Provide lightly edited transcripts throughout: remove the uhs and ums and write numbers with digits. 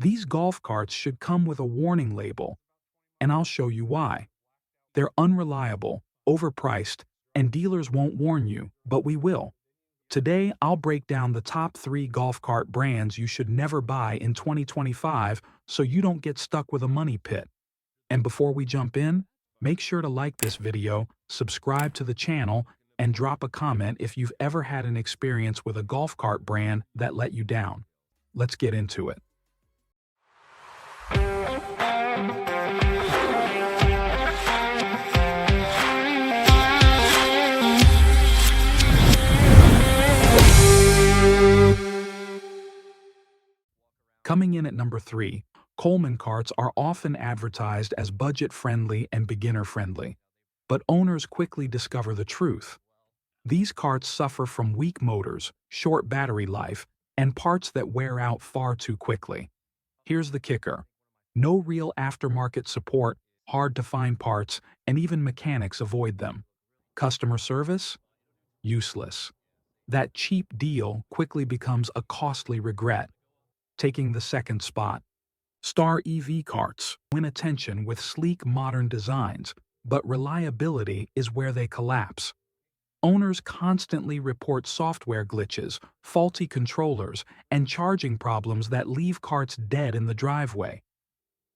These golf carts should come with a warning label, and I'll show you why. They're unreliable, overpriced, and dealers won't warn you, but we will. Today, I'll break down the top 3 golf cart brands you should never buy in 2025 so you don't get stuck with a money pit. And before we jump in, make sure to like this video, subscribe to the channel, and drop a comment if you've ever had an experience with a golf cart brand that let you down. Let's get into it. Coming in at number 3, Coleman carts are often advertised as budget-friendly and beginner-friendly. But owners quickly discover the truth. These carts suffer from weak motors, short battery life, and parts that wear out far too quickly. Here's the kicker. No real aftermarket support, hard to find parts, and even mechanics avoid them. Customer service? Useless. That cheap deal quickly becomes a costly regret. Taking the second spot. Star EV carts win attention with sleek modern designs, but reliability is where they collapse. Owners constantly report software glitches, faulty controllers, and charging problems that leave carts dead in the driveway.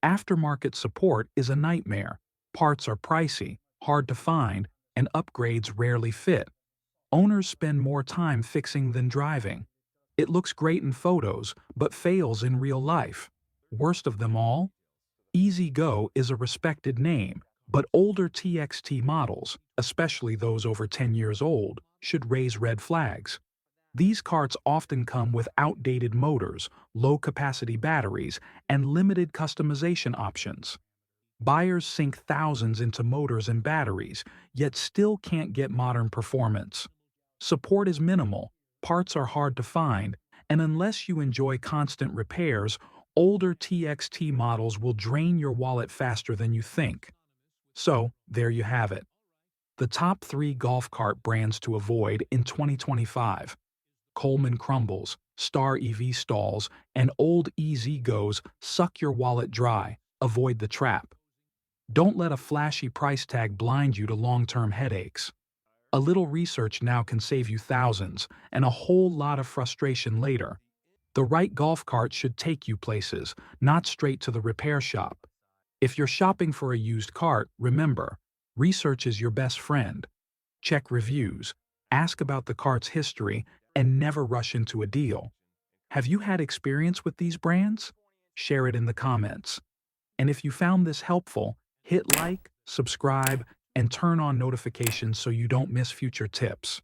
Aftermarket support is a nightmare. Parts are pricey, hard to find, and upgrades rarely fit. Owners spend more time fixing than driving. It looks great in photos, but fails in real life. Worst of them all? EZGO is a respected name, but older TXT models, especially those over 10 years old, should raise red flags. These carts often come with outdated motors, low-capacity batteries, and limited customization options. Buyers sink thousands into motors and batteries, yet still can't get modern performance. Support is minimal, parts are hard to find, and unless you enjoy constant repairs, older TXT models will drain your wallet faster than you think. So, there you have it. The top 3 golf cart brands to avoid in 2025. Coleman crumbles, Star EV stalls, and old EZGOs suck your wallet dry. Avoid the trap. Don't let a flashy price tag blind you to long-term headaches. A little research now can save you thousands, and a whole lot of frustration later. The right golf cart should take you places, not straight to the repair shop. If you're shopping for a used cart, remember, research is your best friend. Check reviews, ask about the cart's history, and never rush into a deal. Have you had experience with these brands? Share it in the comments. And if you found this helpful, hit like, subscribe, and turn on notifications so you don't miss future tips.